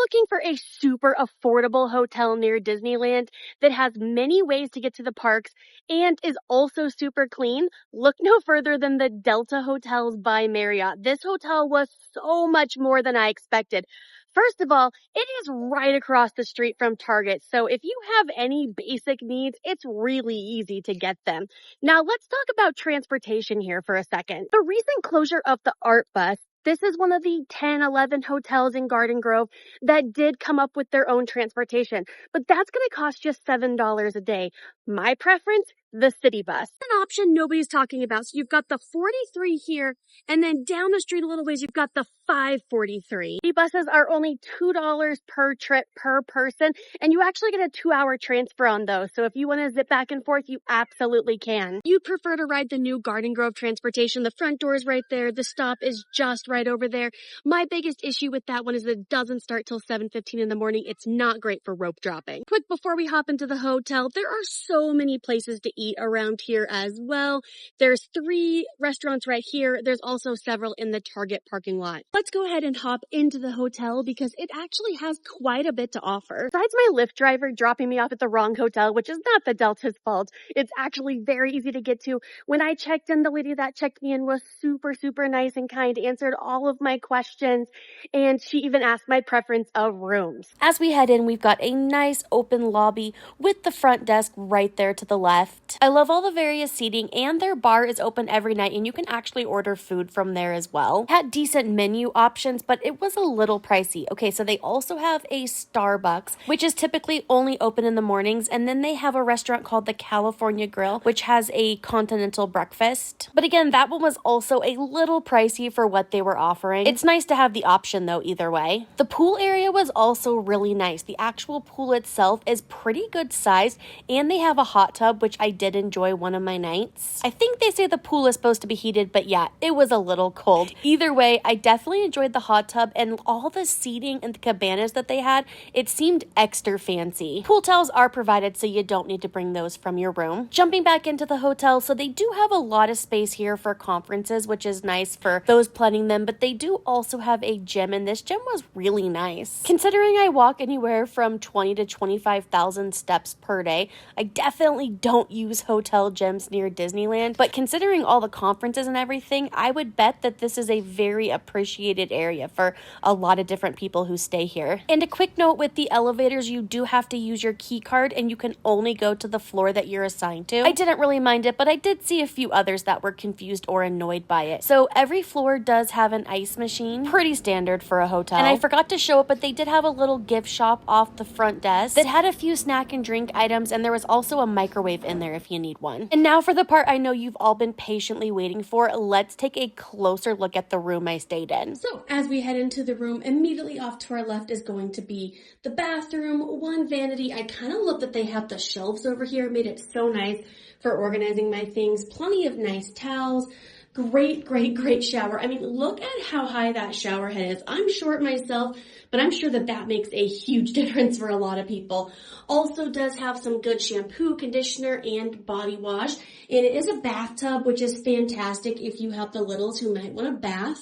looking for a super affordable hotel near Disneyland that has many ways to get to the parks and is also super clean, look no further than the Delta Hotels by Marriott. This hotel was so much more than I expected. First of all, it is right across the street from Target, so if you have any basic needs, it's really easy to get them. Now, let's talk about transportation here for a second. The recent closure of the Art Bus, this is one of the 10, 11 hotels in Garden Grove that did come up with their own transportation, but that's going to cost just $7 a day. My preference, the city bus. An option nobody's talking about. So you've got the 43 here, and then down the street a little ways, you've got the 543. City buses are only $2 per trip per person, and you actually get a 2-hour transfer on those. So if you want to zip back and forth, you absolutely can. You prefer to ride the new Garden Grove transportation. The front door is right there. The stop is just right over there. My biggest issue with that one is that it doesn't start till 7:15 in the morning. It's not great for rope dropping. Quick before we hop into the hotel, there are so many places to eat around here as well. There's 3 restaurants right here. There's also several in the Target parking lot. Let's go ahead and hop into the hotel because it actually has quite a bit to offer. Besides my Lyft driver dropping me off at the wrong hotel, which is not the Delta's fault, it's actually very easy to get to. When I checked in, the lady that checked me in was super, super nice and kind, answered all of my questions, and she even asked my preference of rooms. As we head in, we've got a nice open lobby with the front desk right there to the left. I love all the various seating, and their bar is open every night, and you can actually order food from there as well. Had decent menu options, but it was a little pricey. Okay, so they also have a Starbucks, which is typically only open in the mornings, and then they have a restaurant called the California Grill, which has a continental breakfast. But again, that one was also a little pricey for what they were offering. It's nice to have the option though, either way. The pool area was also really nice. The actual pool itself is pretty good size, and they have a hot tub, which I did enjoy one of my nights. I think they say the pool is supposed to be heated, but yeah, it was a little cold. Either way, I definitely enjoyed the hot tub, and all the seating and the cabanas that they had, it seemed extra fancy. Pool towels are provided, so you don't need to bring those from your room. Jumping back into the hotel, so they do have a lot of space here for conferences, which is nice for those planning them, but they do also have a gym, and this gym was really nice. Considering I walk anywhere from 20 to 25,000 steps per day, I definitely don't use hotel gyms near Disneyland, but considering all the conferences and everything, I would bet that this is a very appreciated area for a lot of different people who stay here. And a quick note with the elevators, you do have to use your key card, and you can only go to the floor that you're assigned to. I didn't really mind it, but I did see a few others that were confused or annoyed by it. So every floor does have an ice machine, pretty standard for a hotel. And I forgot to show it, but they did have a little gift shop off the front desk that had a few snack and drink items, and there was also a microwave in there if you need one. And now for the part I know you've all been patiently waiting for, let's take a closer look at the room I stayed in. So as we head into the room, immediately off to our left is going to be the bathroom, one vanity. I kind of love that they have the shelves over here, made it so nice for organizing my things. Plenty of nice towels. Great shower. I mean, look at how high that shower head is. I'm short myself, but I'm sure that that makes a huge difference for a lot of people. Also does have some good shampoo, conditioner, and body wash. And it is a bathtub, which is fantastic if you have the littles who might want a bath.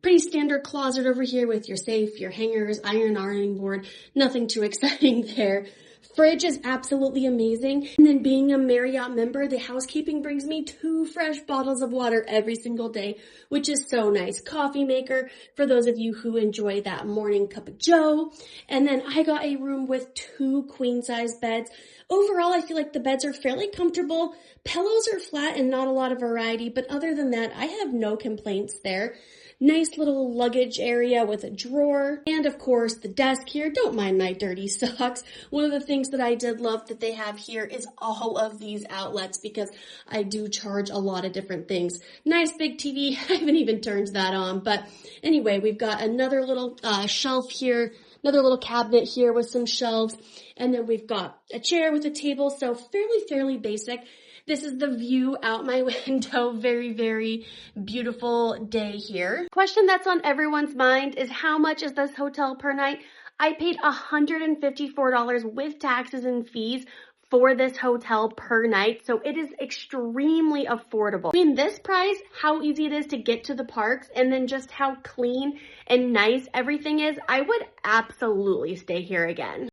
Pretty standard closet over here with your safe, your hangers, ironing board. Nothing too exciting there. Fridge is absolutely amazing. And then being a Marriott member, the housekeeping brings me 2 fresh bottles of water every single day, which is so nice. Coffee maker for those of you who enjoy that morning cup of joe. And then I got a room with 2 queen size beds. Overall, I feel like the beds are fairly comfortable. Pillows are flat and not a lot of variety, but other than that, I have no complaints there. Nice little luggage area with a drawer. And of course, the desk here. Don't mind my dirty socks. One of the things that I did love that they have here is all of these outlets because I do charge a lot of different things. Nice big TV. I haven't even turned that on. But anyway, we've got another little shelf here. Another little cabinet here with some shelves. And then we've got a chair with a table. So fairly basic. This is the view out my window. Very beautiful day here. Question that's on everyone's mind is how much is this hotel per night? I paid $154 with taxes and fees for this hotel per night, so it is extremely affordable. Between this price, how easy it is to get to the parks, and then just how clean and nice everything is, I would absolutely stay here again.